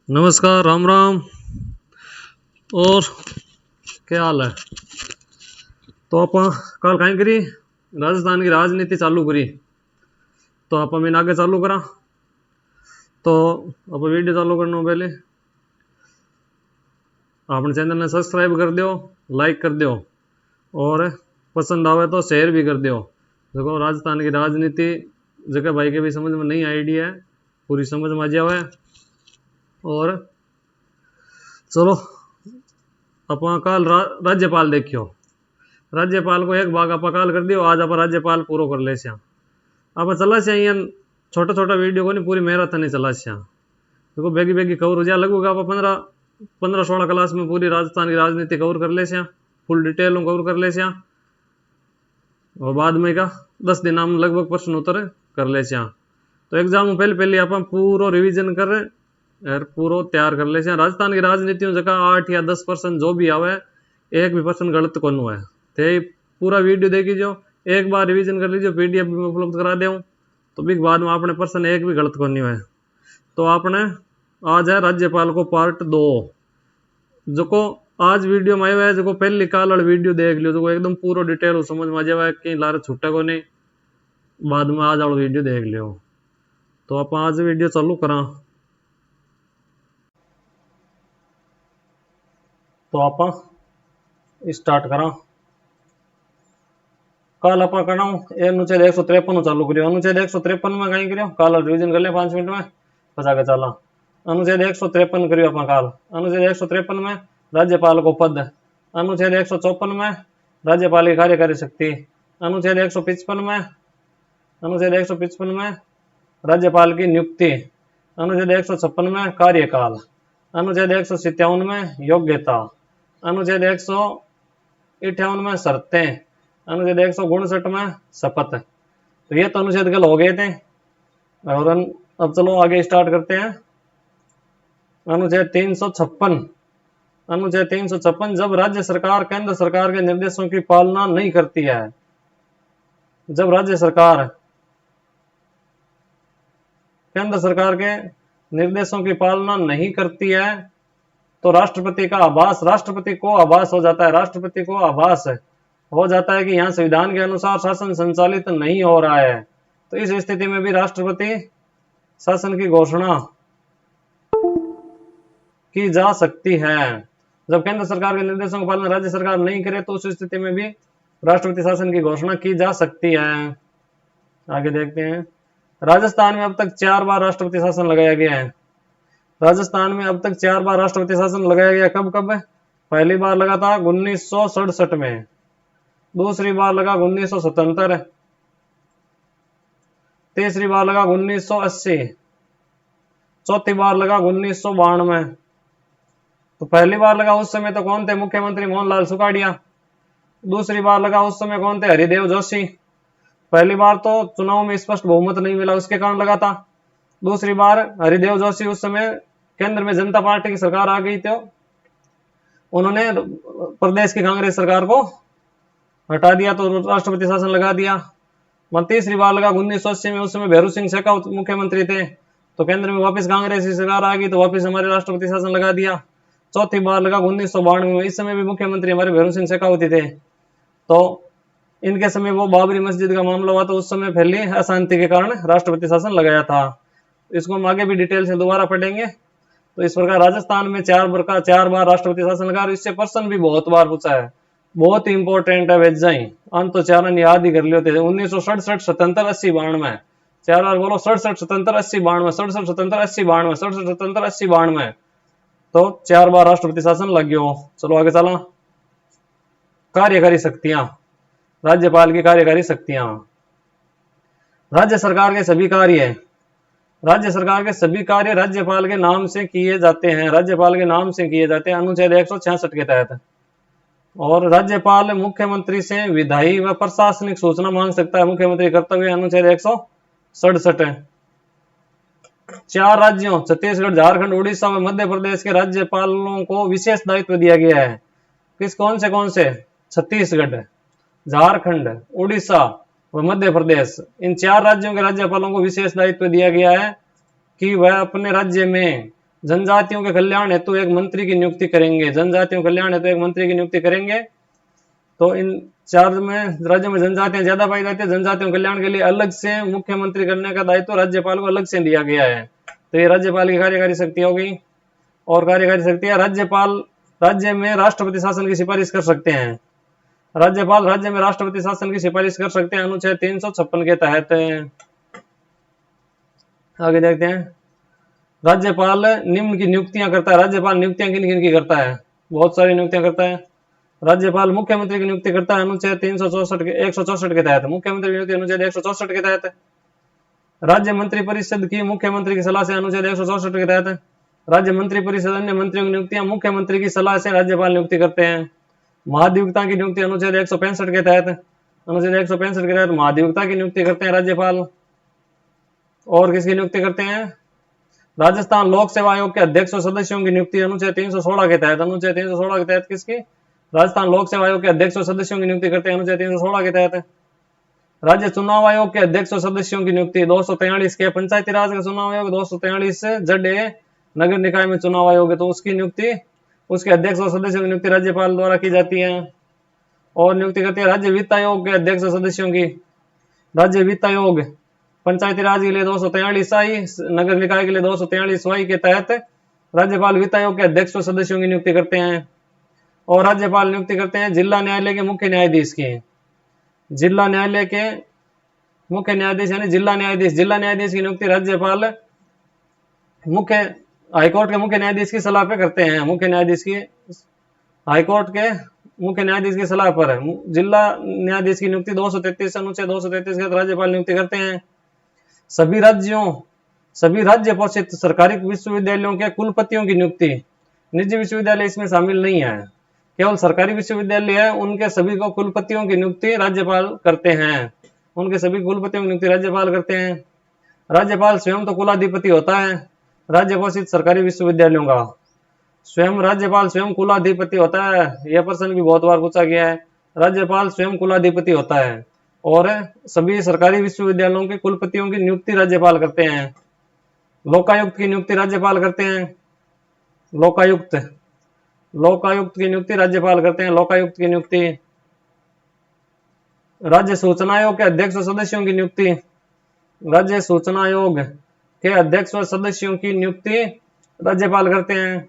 नमस्कार, राम राम। और क्या हाल है? तो आप कल कहीं करी राजस्थान की राजनीति चालू करी, तो आप मैंने आगे चालू करा। तो आप वीडियो चालू करने पहले अपने चैनल ने सब्सक्राइब कर दियो, लाइक कर दियो और पसंद आवे तो शेयर भी कर दियो। देखो राजस्थान की राजनीति जगह भाई के भी समझ में नहीं आइडिया है, पूरी समझ में आ जावे। और चलो अपन कल राज्यपाल देखियो। राज्यपाल को एक भाग आप काल कर दियो, आज आप राज्यपाल पूरा कर ले श्या। आप चला श्या छोटा छोटा वीडियो को नहीं, पूरी मैराथन ही चला श्या। देखो बेगी बेगी कवर हो जाए, लगभग आप 15-16 क्लास में पूरी राजस्थान की राजनीति कवर कर ले श्या, फुल डिटेल में कवर कर ले श्या। और बाद में का 10 दिन हम लगभग प्रश्न उत्तर कर ले श्या। तो एग्जाम पहले पहले आप पूरा रिविजन कर और पूरा तैयार कर ले श्या। राजस्थान की राजनीति जगह 8 या 10% जो भी आवे, एक भी पर्सन गलत कौन हुआ है। ते पूरा वीडियो देखी जो, एक बार रिवीजन कर लीजिए, पीडीएफ में उपलब्ध करा दे तो भी बाद में आपने पर्सन एक भी गलत करनी है। तो आपने आज है राज्यपाल को पार्ट 2 जो को आज वीडियो में आया है, जो पहली काल वाली वीडियो देख लियो, जो एकदम पूरा डिटेल समझ में आ जाए कि लारे छुट्टा को नहीं, बाद में आज वाला वीडियो देख लियो। तो आप आज वीडियो चालू करा। तो आप स्टार्ट करा। कल आप करना अनुच्छेद 153 चालू करियो। अनुच्छेद 153 में कहीं करियो कल रिवीजन कर ले 5 मिनट में, बस आगे चला। अनुच्छेद 153 करियो अपन काल। अनुच्छेद 153 में राज्यपाल को पद। अनुच्छेद 154 में राज्यपाल की कार्यकारी शक्ति। अनुच्छेद 155 में राज्यपाल की नियुक्ति। अनुच्छेद 156 में कार्यकाल। अनुच्छेद 157 में योग्यता। अनुच्छेद 158 में शर्तें। अनुच्छेद 159 में शपथ। तो ये तो अनुच्छेद कल हो गए थे। और अब चलो आगे स्टार्ट करते हैं। अनुच्छेद 356। अनुच्छेद 356 जब राज्य सरकार केंद्र सरकार के निर्देशों की पालना नहीं करती है, जब राज्य सरकार केंद्र सरकार के निर्देशों की पालना नहीं करती है तो राष्ट्रपति को आभास हो जाता है। राष्ट्रपति को आभास हो जाता है कि यहाँ संविधान के अनुसार शासन संचालित नहीं हो रहा है। तो इस स्थिति में भी राष्ट्रपति शासन की घोषणा की जा सकती है। जब केंद्र सरकार के निर्देशों का पालन राज्य सरकार नहीं करे तो उस स्थिति में भी राष्ट्रपति शासन की घोषणा की जा सकती है। आगे देखते हैं। राजस्थान में अब तक 4 बार राष्ट्रपति शासन लगाया गया है। राजस्थान में अब तक 4 बार राष्ट्रपति शासन लगाया गया। कब कब? पहली बार लगा था 1967 में, दूसरी बार लगा 1977, तीसरी बार लगा 1980, चौथी बार लगा 1992। तो पहली बार लगा उस समय तो कौन थे? मुख्यमंत्री मोहनलाल सुखाड़िया। दूसरी बार लगा उस समय कौन थे? हरिदेव जोशी। पहली बार तो चुनाव में स्पष्ट बहुमत नहीं मिला, उसके कारण लगा था। दूसरी बार हरिदेव जोशी, उस समय केंद्र में जनता पार्टी की सरकार आ गई थी, उन्होंने प्रदेश की कांग्रेस सरकार को हटा दिया तो राष्ट्रपति शासन लगा दिया। तीसरी बार लगा 1980 में, उस समय भैरू सिंह शेखावत मुख्यमंत्री थे, तो केंद्र में वापस कांग्रेस की सरकार आ गई तो वापस हमारे राष्ट्रपति शासन लगा दिया। चौथी बार लगा 1992 में, इस समय भी मुख्यमंत्री हमारे भैरू सिंह शेखावत थे। तो इनके समय वो बाबरी मस्जिद का मामला हुआ तो उस समय फैली अशांति के कारण राष्ट्रपति शासन लगाया था। इसको हम आगे भी डिटेल से दोबारा पढ़ेंगे। तो इस प्रकार राजस्थान में 4 बार राष्ट्रपति शासन लगा। इससे प्रश्न भी बहुत बार पूछा है, बहुत ही इंपॉर्टेंट है। वेजाई अंतोच्चारण याद ही कर लियो थे। 1967, 77, 80, 92। 4 बार बोलो। 67, 77, 80, 92, 67, 77, 80, 92, 67, 77, 80, 92। तो 4 बार राष्ट्रपति शासन लग गयो। चलो आगे चला। कार्यकारी शक्तियां, राज्यपाल की कार्यकारी शक्तियां। राज्य सरकार के सभी कार्य राज्यपाल के नाम से किए जाते हैं। राज्यपाल के नाम से किए जाते हैं अनुच्छेद 166 के तहत। और राज्यपाल मुख्यमंत्री से विधायी व प्रशासनिक सूचना मांग सकता है। मुख्यमंत्री कर्तव्य अनुच्छेद 167। 4 राज्यों छत्तीसगढ़, झारखंड, उड़ीसा व मध्य प्रदेश के राज्यपालों को विशेष दायित्व दिया गया है। कौन से? छत्तीसगढ़, झारखंड, उड़ीसा व मध्य प्रदेश, इन 4 राज्यों के राज्यपालों को विशेष दायित्व दिया गया है कि वह अपने राज्य में जनजातियों के कल्याण हेतु एक मंत्री की नियुक्ति करेंगे, जनजातियों के कल्याण हेतु एक मंत्री की नियुक्ति करेंगे। तो इन चार में राज्यों में जनजातियां ज्यादा पाई जाती है, जनजातियों के कल्याण के लिए अलग से मुख्यमंत्री करने का दायित्व राज्यपाल को अलग से दिया गया है। तो ये राज्यपाल की कार्यकारी शक्ति हो गई। और कार्यकारी शक्ति है, राज्यपाल राज्य में राष्ट्रपति शासन की सिफारिश कर सकते हैं, राज्यपाल राज्य में राष्ट्रपति शासन की सिफारिश कर सकते हैं अनुच्छेद 356 के तहत। आगे देखते हैं, राज्यपाल निम्न की नियुक्तियां करता है, राज्यपाल नियुक्तियां किन किन की करता है, बहुत सारी नियुक्तियां करता है। राज्यपाल मुख्यमंत्री की नियुक्ति करता है अनुच्छेद 364 के 164 के तहत, मुख्यमंत्री की नियुक्ति अनुच्छेद 164 के तहत। राज्य मंत्री परिषद की मुख्यमंत्री की सलाह से अनुच्छेद 164 के तहत। राज्य मंत्री परिषद अन्य मंत्रियों की नियुक्तियां मुख्यमंत्री की सलाह से राज्यपाल नियुक्ति करते हैं। महाधिवक्ता की नियुक्ति अनुच्छेद 165 के तहत, अनुच्छेद 165 के तहत महाधिवक्ता की नियुक्ति करते हैं राज्यपाल। और किसकी नियुक्ति करते हैं, राजस्थान लोक सेवा आयोग के अध्यक्ष और सदस्यों की नियुक्ति अनुच्छेद 316 के तहत, अनुच्छेद 316 के तहत किसकी, राजस्थान लोक सेवा आयोग के अध्यक्ष और सदस्यों की नियुक्ति करते हैं अनुच्छेद 316 के तहत। राज्य चुनाव आयोग के अध्यक्ष और सदस्यों की नियुक्ति 243 के, पंचायती राज का चुनाव आयोग 243 जडे नगर निकाय में चुनाव आयोग है, तो उसकी नियुक्ति उसके अध्यक्ष और सदस्यों की नियुक्ति राज्यपाल द्वारा की जाती है। और नियुक्ति करती है राज्य वित्त आयोग के अध्यक्ष और सदस्यों की, राज्य वित्त आयोग पंचायती राज के लिए 243 आई, नगर निकाय के लिए 243 वाई के तहत राज्यपाल वित्त आयोग के अध्यक्ष और सदस्यों की नियुक्ति करते हैं। और राज्यपाल नियुक्ति करते हैं जिला न्यायालय के मुख्य न्यायाधीश की, जिला न्यायालय के मुख्य न्यायाधीश यानी जिला न्यायाधीश, जिला न्यायाधीश की नियुक्ति राज्यपाल मुख्य हाईकोर्ट के मुख्य न्यायाधीश की सलाह पे करते हैं, मुख्य न्यायाधीश की हाईकोर्ट के मुख्य न्यायाधीश की सलाह पर जिला न्यायाधीश की नियुक्ति 233 अनुच्छेद 233 के राज्यपाल नियुक्ति करते हैं। सभी राज्य पोषित सरकारी विश्वविद्यालयों के कुलपतियों की नियुक्ति, निजी विश्वविद्यालय इसमें शामिल नहीं है, केवल सरकारी विश्वविद्यालय है उनके सभी को कुलपतियों की नियुक्ति राज्यपाल करते हैं, उनके सभी कुलपतियों की नियुक्ति राज्यपाल करते हैं। राज्यपाल स्वयं तो कुलाधिपति होता है राज्य पोषित सरकारी विश्वविद्यालयों का, स्वयं राज्यपाल स्वयं कुलाधिपति होता है, यह प्रश्न भी बहुत बार पूछा गया है, राज्यपाल स्वयं कुलाधिपति होता है। और सभी सरकारी विश्वविद्यालयों के कुलपतियों की नियुक्ति राज्यपाल करते हैं। लोकायुक्त की नियुक्ति राज्यपाल करते हैं, लोकायुक्त की नियुक्ति राज्यपाल करते हैं, लोकायुक्त की नियुक्ति। राज्य सूचना आयोग के अध्यक्ष और सदस्यों की नियुक्ति, राज्य सूचना आयोग के अध्यक्ष और सदस्यों की नियुक्ति राज्यपाल करते हैं।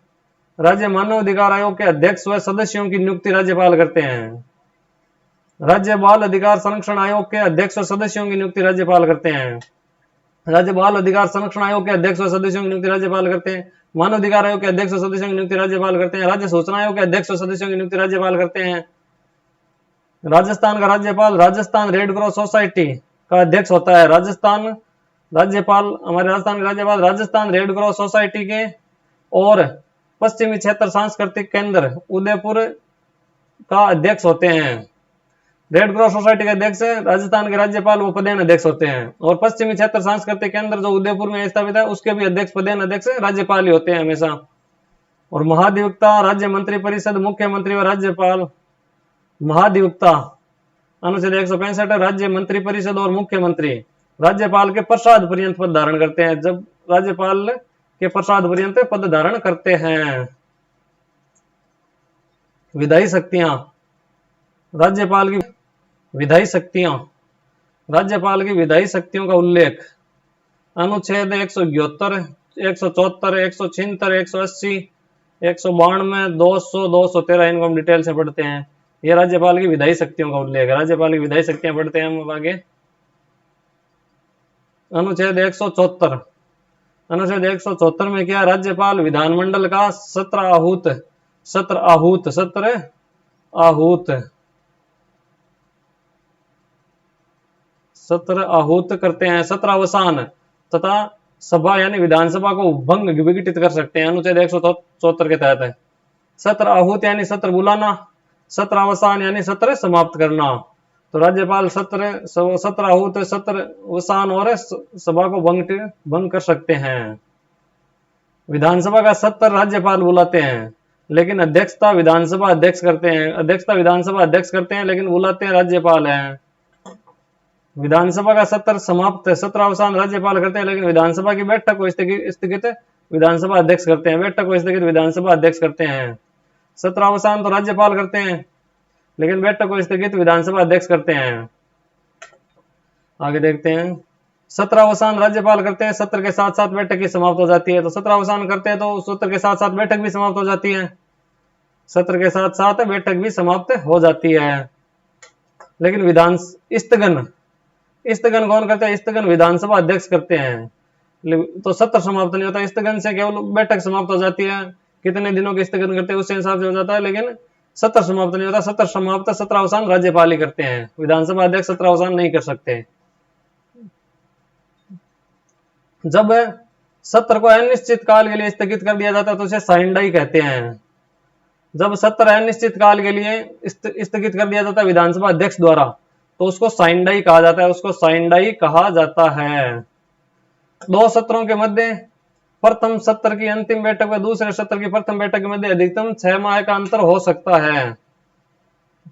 राज्य मानव अधिकार आयोग के अध्यक्ष व सदस्यों की नियुक्ति राज्यपाल करते हैं। राज्य बाल अधिकार संरक्षण आयोग के अध्यक्ष और सदस्यों की नियुक्ति राज्यपाल करते हैं, राज्य बाल अधिकार संरक्षण आयोग के अध्यक्ष और सदस्यों की नियुक्ति राज्यपाल करते हैं। मानव अधिकार आयोग के अध्यक्ष और सदस्यों की नियुक्ति राज्यपाल करते हैं। राज्य सूचना आयोग के अध्यक्ष और सदस्यों की नियुक्ति राज्यपाल करते हैं। राजस्थान का राज्यपाल राजस्थान रेड क्रॉस सोसाइटी का अध्यक्ष होता है, राजस्थान राज्यपाल हमारे राजस्थान के राज्यपाल राजस्थान रेड क्रॉस सोसाइटी के और पश्चिमी क्षेत्र सांस्कृतिक केंद्र उदयपुर का अध्यक्ष होते हैं। रेड क्रॉस सोसाइटी के अध्यक्ष राजस्थान के राज्यपाल वो पदेन अध्यक्ष होते हैं, और पश्चिमी क्षेत्र सांस्कृतिक केंद्र जो उदयपुर में स्थापित है उसके भी अध्यक्ष पदेन अध्यक्ष राज्यपाल ही होते हैं हमेशा। और महाधिवक्ता राज्य मंत्री परिषद मुख्यमंत्री और राज्यपाल, महाधिवक्ता अनुच्छेद 165 राज्य मंत्री परिषद और मुख्यमंत्री राज्यपाल के प्रसाद पर्यंत पद धारण करते हैं, जब राज्यपाल के प्रसाद पर्यंत पद धारण करते हैं। विधायी शक्तियां, राज्यपाल की विधायी शक्तियां, राज्यपाल की विधायी शक्तियों का उल्लेख अनुच्छेद 171, 174, 176, 180, 192, 200, 213 इनको हम डिटेल से पढ़ते हैं। ये राज्यपाल की विधायी शक्तियों का उल्लेख है, राज्यपाल की विधायी शक्तियां पढ़ते हैं हम आगे। अनुच्छेद 174, अनुच्छेद 174 में क्या, राज्यपाल विधानमंडल का सत्र आहूत करते हैं, सत्रावसान तथा सभा यानी विधानसभा को भंग विघटित कर सकते हैं, अनुच्छेद 174 के तहत है। सत्र आहूत यानी सत्र बुलाना, सत्रावसान यानी सत्र समाप्त करना। तो राज्यपाल सत्र आहूत, सत्र वसान और सभा को भंग कर सकते हैं। विधानसभा का सत्र राज्यपाल बुलाते हैं लेकिन अध्यक्षता विधानसभा अध्यक्ष करते हैं, लेकिन बुलाते हैं राज्यपाल हैं। विधानसभा का सत्र समाप्त, सत्रावसान राज्यपाल करते हैं लेकिन विधानसभा की बैठक को स्थगित विधानसभा अध्यक्ष करते हैं, बैठक को स्थगित विधानसभा अध्यक्ष करते हैं। सत्रावसान तो राज्यपाल करते हैं, लेकिन बैठक को स्थगित विधानसभा अध्यक्ष करते हैं। आगे देखते हैं, सत्रावसान राज्यपाल करते हैं, सत्र के साथ साथ बैठक की समाप्त हो जाती है। तो सत्रावसान करते हैं तो सत्र के साथ साथ बैठक भी समाप्त हो जाती है, सत्र के साथ साथ बैठक भी समाप्त हो जाती है। लेकिन विधान स्थगन, स्थगन कौन करते हैं? स्थगन विधानसभा अध्यक्ष करते हैं। तो सत्र समाप्त नहीं होता, स्थगन से केवल बैठक समाप्त हो जाती है। कितने दिनों के स्थगन करते हैं उससे हिसाब से हो जाता है, लेकिन सत्र समाप्त नहीं होता। सत्र समाप्त सत्रावसान राज्यपाल ही करते हैं, विधानसभा अध्यक्ष सत्रावसान नहीं कर सकते। जब सत्र को अनिश्चित काल के लिए स्थगित कर दिया जाता है तो उसे साइंडाई कहते हैं। जब सत्र अनिश्चित काल के लिए स्थगित कर दिया जाता है विधानसभा अध्यक्ष द्वारा तो उसको साइंडाई कहा जाता है, उसको साइंडाई कहा जाता है। दो सत्रों के मध्य प्रथम सत्र की अंतिम बैठक व दूसरे सत्र की प्रथम बैठक के मध्य अधिकतम 6 माह का अंतर हो सकता है।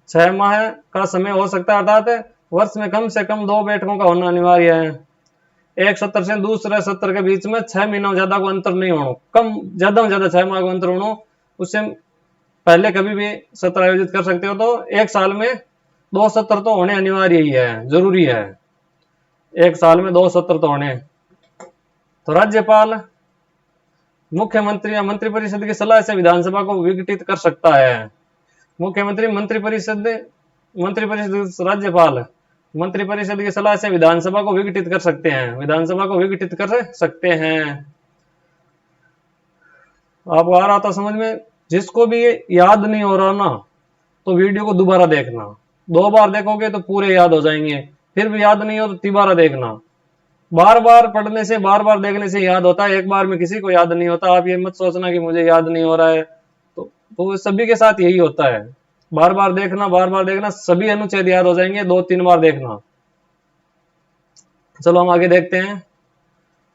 6 माह का समय हो सकता है, अर्थात वर्ष में कम से कम 2 बैठकों का होना अनिवार्य है। एक सत्र से दूसरे सत्र के बीच में 6 महीना ज्यादा को अंतर नहीं होना, कम ज्यादा में ज्यादा 6 माह को अंतर होना। उससे पहले कभी भी सत्र आयोजित कर सकते हो। तो एक साल में 2 सत्र तो होने अनिवार्य ही है, जरूरी है, एक साल में 2 सत्र तो होने। तो राज्यपाल मुख्यमंत्री या मंत्रिपरिषद की सलाह से विधानसभा को विघटित कर सकता है। मुख्यमंत्री मंत्रिपरिषद राज्यपाल मंत्रिपरिषद की सलाह से विधानसभा को विघटित कर सकते हैं, विधानसभा को विघटित कर सकते हैं। आपको आ रहा था समझ में? जिसको भी याद नहीं हो रहा ना तो वीडियो को दोबारा देखना, 2 बार देखोगे तो पूरे याद हो जाएंगे, फिर भी याद नहीं हो तो तिबारा देखना। बार बार पढ़ने से, बार बार देखने से याद होता है, एक बार में किसी को याद नहीं होता। आप ये मत सोचना कि मुझे याद नहीं हो रहा है, तो सभी के साथ यही होता है। बार बार देखना, बार बार देखना, सभी अनुच्छेद याद हो जाएंगे, 2-3 बार देखना। चलो हम आगे देखते हैं।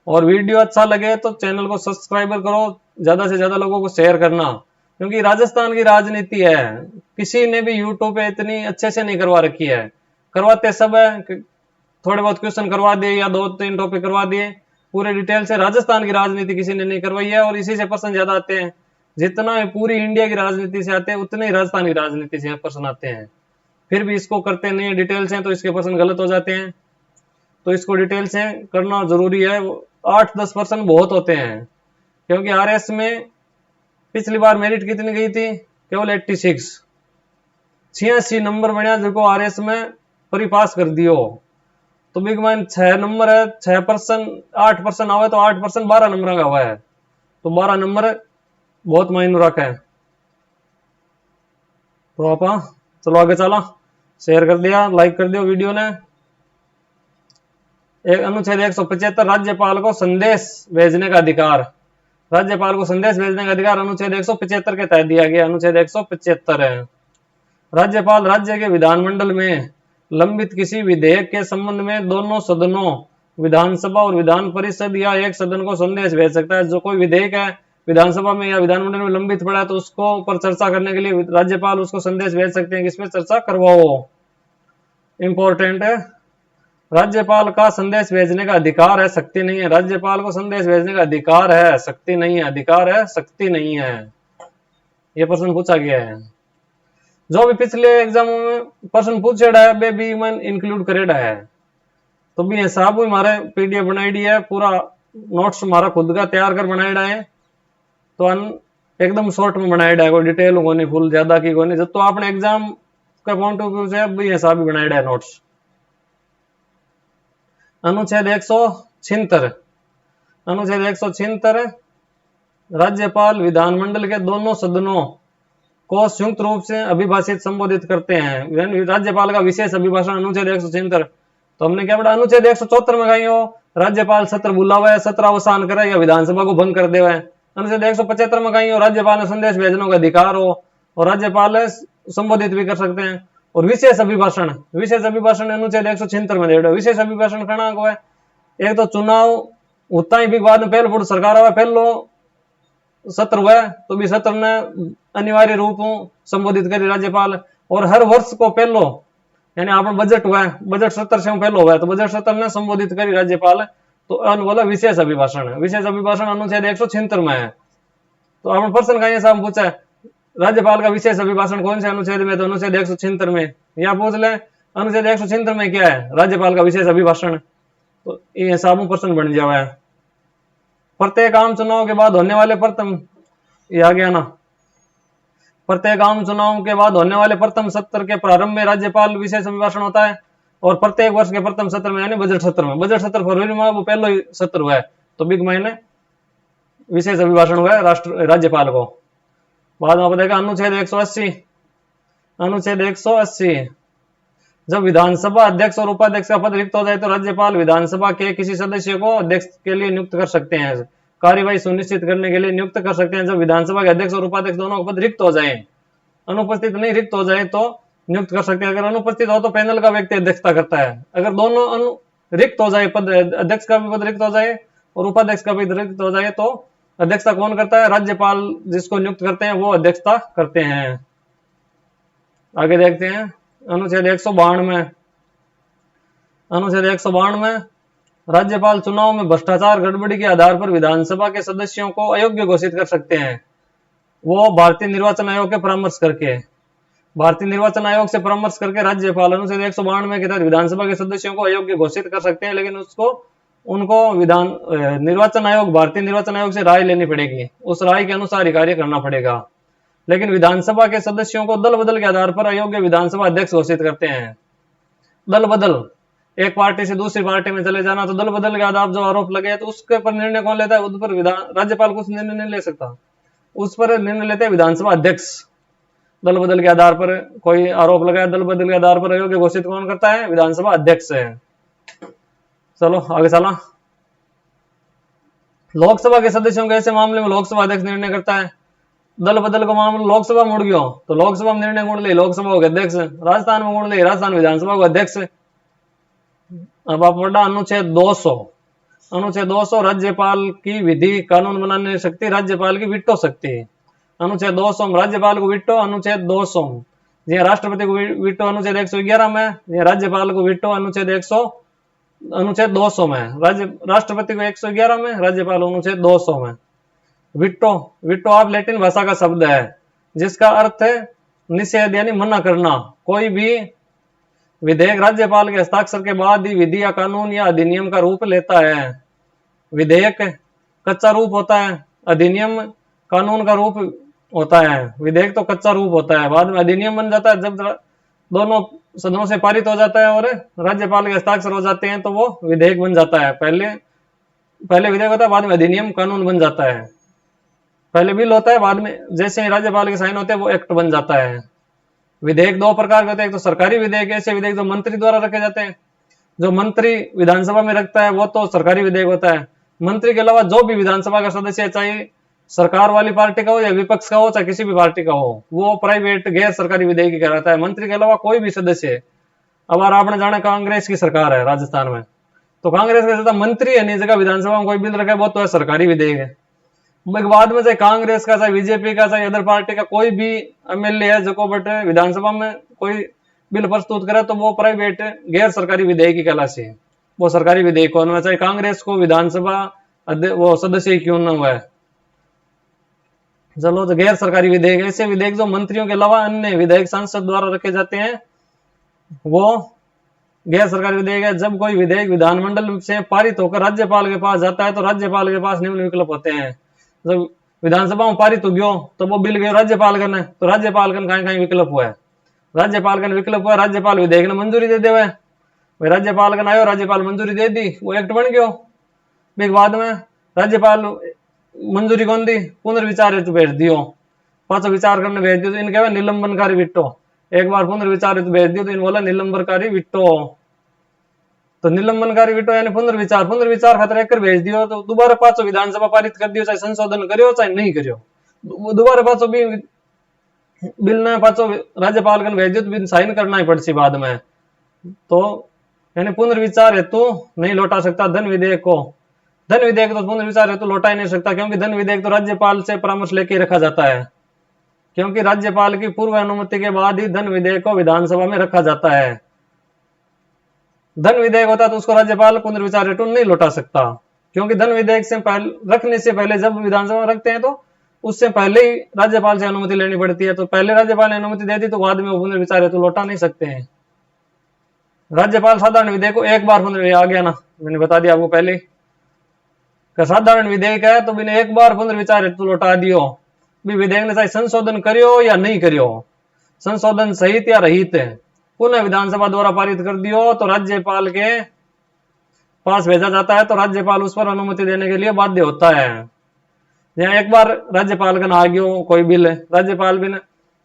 और वीडियो अच्छा लगे तो चैनल को सब्सक्राइब करो, ज्यादा से ज्यादा लोगों को शेयर करना, क्योंकि राजस्थान की राजनीति है, किसी ने भी यूट्यूब पे इतनी अच्छे से नहीं करवा रखी है। करवाते सब है, थोड़े बहुत क्वेश्चन करवा दिए या 2-3 टॉपिक करवा दिए, पूरे डिटेल से राजस्थान की राजनीति किसी ने नहीं करवाई है। और इसी से प्रश्न ज्यादा आते हैं, जितना पूरी इंडिया की राजनीति से आते हैं उतने ही राजस्थान की राजनीति से प्रश्न आते हैं। फिर भी इसको करते नहीं है डिटेल से, तो इसके प्रश्न गलत हो जाते हैं। तो इसको डिटेल से करना जरूरी है। 8-10% बहुत होते हैं, क्योंकि आरएस में पिछली बार मेरिट कितनी गई थी? केवल 86 नंबर बढ़िया, जो आरएस में परिपास कर दियो। तो बिग माइन 6 नंबर है, 6% 8% आवे तो 8% 12 नंबर का हुआ है, तो 12 नंबर बहुत मायने रखा है। तो आप चलो आगे चला, शेयर कर दिया, लाइक कर दियो वीडियो ने। एक अनुच्छेद 175 राज्यपाल को संदेश भेजने का अधिकार, राज्यपाल को संदेश भेजने का अधिकार अनुच्छेद 175 के तहत दिया गया। अनुच्छेद 175 है, राज्यपाल राज्य के विधानमंडल में लंबित किसी विधेयक के संबंध में दोनों सदनों विधानसभा और विधान परिषद या एक सदन को संदेश भेज सकता है। जो कोई विधेयक है विधानसभा में या विधानमंडल में लंबित पड़ा है तो उसको पर चर्चा करने के लिए राज्यपाल उसको संदेश भेज सकते हैं कि इसमें चर्चा करवाओ। इंपॉर्टेंट है, राज्यपाल का संदेश भेजने का अधिकार है, शक्ति नहीं है। राज्यपाल को संदेश भेजने का अधिकार है, शक्ति नहीं है। अधिकार है, शक्ति नहीं है, यह प्रश्न पूछा गया है। जो भी पिछले एग्जामों में प्रश्न पूछेड़ा है बे भी मन इंक्लूड करेड़ा है। तो भी हिसाब हमारे पीडीएफ बनाई है, पूरा नोट्स हमारा खुद का तैयार कर बनाएड़ा है। तो एकदम शॉर्ट में बनाएड़ा है, कोई डिटेल को नहीं, फुल ज्यादा की को नहीं। जब तो आपने एग्जाम का पॉइंट ऑफ व्यू से भी हिसाब भी बनाएड़ा है नोट्स। अनुच्छेद 176, अनुच्छेद 176 राज्यपाल विधानमंडल के दोनों सदनों को संयुक्त रूप से अभिभाषित संबोधित करते हैं। राज्यपाल का विशेष अभिभाषण अनुच्छेद 176। तो हमने क्या पढ़ा? अनुच्छेद 174 में कहीं हो राज्यपाल सत्र बुलावा है, सत्र अवसान करे या विधानसभा को भंग कर देवे। अनुच्छेद 175 में कहीं हो राज्यपाल ने संदेश भेजने का अधिकार हो और राज्यपाल संबोधित भी कर सकते हैं। और विशेष अभिभाषण, विशेष अभिभाषण अनुच्छेद 176 में दे। विशेष अभिभाषण करना को है, एक तो चुनाव होता ही भी बाद में पहले सरकार आवे, पहलो सत्र हुआ तो भी सत्र ने अनिवार्य रूप संबोधित करी राज्यपाल। और हर वर्ष को पहलो यानी आपन बजट हुआ, बजट सत्र से पहलो हुआ तो बजट सत्र ने संबोधित करी राज्यपाल। तो बोला विशेष अभिभाषण है। विशेष अभिभाषण अनुच्छेद 176 में है। तो आपने प्रश्न कहीं साहब पूछा है राज्यपाल का विशेष अभिभाषण कौन से अनुच्छेद में, तो अनुच्छेद 176 में। या पूछ ले अनुच्छेद 176 में क्या है राज्यपाल का विशेष अभिभाषण, तो ये साबु प्रश्न बन जावा है। प्रत्येक आम चुनाव के बाद होने वाले प्रथम, ये आ गया ना, प्रत्येक आम चुनाव के बाद होने वाले प्रथम सत्र के प्रारंभ में राज्यपाल विशेष अभिभाषण होता है, और प्रत्येक वर्ष के प्रथम सत्र में यानी बजट सत्र में, बजट सत्र फरवरी में वो पहला ही सत्र हुआ है, तो बिग महीने विशेष अभिभाषण हुआ है राज्यपाल को। बाद में बताएगा अनुच्छेद 180, अनुच्छेद 180 जब विधानसभा अध्यक्ष और उपाध्यक्ष का पद रिक्त हो जाए तो राज्यपाल विधानसभा के किसी सदस्य को अध्यक्ष के लिए नियुक्त कर सकते हैं, कार्यवाही सुनिश्चित करने के लिए नियुक्त कर सकते हैं। जब विधानसभा के अध्यक्ष और उपाध्यक्ष दोनों का पद रिक्त हो जाए, अनुपस्थित नहीं रिक्त हो जाए तो नियुक्त कर सकते हैं। अगर अनुपस्थित हो तो पैनल का व्यक्ति अध्यक्षता करता है। अगर दोनों रिक्त हो जाए, पद अध्यक्ष का भी पद रिक्त हो जाए और उपाध्यक्ष का भी रिक्त हो जाए, तो अध्यक्षता कौन करता है, राज्यपाल जिसको नियुक्त करते हैं वो अध्यक्षता करते हैं। आगे देखते हैं अनुच्छेद 192, अनुच्छेद 192 राज्यपाल चुनाव में भ्रष्टाचार गड़बड़ी के आधार पर विधानसभा के सदस्यों को अयोग्य घोषित कर सकते हैं, वो भारतीय निर्वाचन आयोग के परामर्श करके, भारतीय निर्वाचन आयोग से परामर्श करके राज्यपाल अनुच्छेद 192 के तहत विधानसभा के सदस्यों को अयोग्य घोषित कर सकते हैं, लेकिन उनको निर्वाचन आयोग, भारतीय निर्वाचन आयोग से राय लेनी पड़ेगी, उस राय के अनुसार ही कार्य करना पड़ेगा। लेकिन विधानसभा के सदस्यों को दल बदल के आधार पर अयोग्य विधानसभा अध्यक्ष घोषित करते हैं। दल बदल, एक पार्टी से दूसरी पार्टी में चले जाना, तो दल बदल के आधार जो आरोप लगे तो उसके पर निर्णय कौन लेता है, उस पर राज्यपाल कुछ निर्णय नहीं ले सकता, उस पर निर्णय लेते हैं विधानसभा अध्यक्ष। दल बदल के आधार पर कोई आरोप लगा है, दल बदल के आधार पर अयोग्य घोषित कौन करता है, विधानसभा अध्यक्ष है। चलो आगे चला। लोकसभा के सदस्यों के ऐसे मामले में लोकसभा अध्यक्ष निर्णय करता है। दल बदल का मामला लोकसभा मुड़ गया तो लोकसभा में निर्णय गुण ले लोकसभा के अध्यक्ष, राजस्थान में गुण ले राजस्थान विधानसभा के अध्यक्ष। अब आप पढ़ा अनुच्छेद 200, अनुच्छेद 200 राज्यपाल की विधि कानून बनाने शक्ति राज्यपाल की विटो शक्ति। अनुच्छेद 200 राज्यपाल को विटो, अनुच्छेद 200 जी राष्ट्रपति को विटो अनुच्छेद 111 में, जी राज्यपाल को विटो अनुच्छेद 200 में, राष्ट्रपति को 111 में, राज्यपाल अनुच्छेद 200 में। विटो, विटो आप लैटिन भाषा का शब्द है जिसका अर्थ है निषेध यानी मना करना। कोई भी विधेयक राज्यपाल के हस्ताक्षर के बाद ही विधि या कानून या अधिनियम का रूप लेता है। विधेयक कच्चा रूप होता है, अधिनियम कानून का रूप होता है। विधेयक तो कच्चा रूप होता है, बाद में अधिनियम बन जाता है। जब दोनों सदनों से पारित हो जाता है और राज्यपाल के हस्ताक्षर हो जाते हैं तो वो विधेयक बन जाता है। पहले विधेयक होता है, बाद में अधिनियम कानून बन जाता है। पहले बिल होता है, बाद में जैसे ही राज्यपाल के साइन होते हैं वो एक्ट बन जाता है। विधेयक दो प्रकार के होते हैं, एक तो सरकारी विधेयक, ऐसे विधेयक जो मंत्री द्वारा रखे जाते हैं, जो मंत्री विधानसभा में रखता है वो तो सरकारी विधेयक होता है। मंत्री के अलावा जो भी विधानसभा का सदस्य, चाहे सरकार वाली पार्टी का हो या विपक्ष का हो, चाहे किसी भी पार्टी का हो, वो प्राइवेट गैर सरकारी विधेयक ही कहलाता है। मंत्री के अलावा कोई भी सदस्य, अब आपने जाना कांग्रेस की सरकार है राजस्थान में, तो कांग्रेस के ज्यादा मंत्री है नहीं, जगह विधानसभा में कोई बिल रखा है वो तो है सरकारी विधेयक है। बाद में चाहे कांग्रेस का, चाहे बीजेपी का, चाहे अदर पार्टी का कोई भी एमएलए है जो बट विधानसभा में कोई बिल प्रस्तुत करे तो वो प्राइवेट गैर सरकारी विधेयक की कहलाती है, वो सरकारी विधेयक कौन है, चाहे कांग्रेस को विधानसभा वो सदस्य क्यों न हुआ है। चलो, तो गैर सरकारी विधेयक, ऐसे विधेयक जो मंत्रियों के अलावा अन्य विधेयक सांसद द्वारा रखे जाते हैं वो गैर सरकारी विधेयक है। जब कोई विधेयक विधानमंडल से पारित होकर राज्यपाल के पास जाता है तो राज्यपाल के पास निम्न विकल्प होते हैं। जब विधानसभा में पारित हो गयो तो वो बिल गयो राज्यपाल करने, तो राज्यपाल का कहीं विकल्प हुआ है, राज्यपाल का विकल्प हुआ, राज्यपाल विधेयक ने मंजूरी दे देवे, राज्यपाल का आयो, राज्यपाल मंजूरी दे दी, वो एक्ट बन गयो। बाद में राज्यपाल मंजूरी कौन दी, पुनर्विचार हेतु भेज दियो, पांचों विचार करने भेज दियो, तो इनके निलंबनकारी विट्टो। एक बार पुनर्विचार हेतु भेज दियो तो इन बोला निलंबनकारी विट्टो, तो निलंबनकारी विट्टो यानी पुनर्विचार खातिर एक भेज दियो तो दोबारा पांचों विधानसभा पारित कर दियो, चाहे संशोधन करियो चाहे नहीं करियो, दोबारा पांचों भी बिल ने पांचों राज्यपाल का भेज दियो तो बिल साइन करना ही पड़सी बाद में। तो यानी पुनर्विचार हेतु नहीं लौटा सकता धन विधेयक को, धन विधेयक तो पुनर्विचार हेतु लौटा ही नहीं सकता, क्योंकि धन विधेयक तो राज्यपाल से परामर्श लेके रखा जाता है, क्योंकि राज्यपाल की पूर्व अनुमति के बाद ही धन विधेयक को विधानसभा में रखा जाता है। धन विधेयक होता तो उसको राज्यपाल पुनर्विचार हेतु नहीं लौटा सकता। क्योंकि धन विधेयक से पहले रखने से पहले जब विधानसभा में रखते हैं तो उससे पहले ही राज्यपाल से अनुमति लेनी पड़ती है। तो पहले राज्यपाल ने अनुमति दे दी तो बाद में वो पुनर्विचार हेतु लौटा नहीं सकते हैं। राज्यपाल साधारण विधेयक को एक बार आ गया ना, मैंने बता दिया आपको पहले, साधारण विधेयक है तो बिना एक बार पुनर्विचार हेतु लौटा दियो। भी विधेयक ने चाहे संशोधन करियो या नहीं करियो, संशोधन सहित या रहित पुनः विधानसभा द्वारा पारित कर दियो तो राज्यपाल के पास भेजा जाता है, तो राज्यपाल उस पर अनुमति देने के लिए बाध्य होता है। यहाँ एक बार राज्यपाल का ना आ गयो कोई बिल, राज्यपाल बिन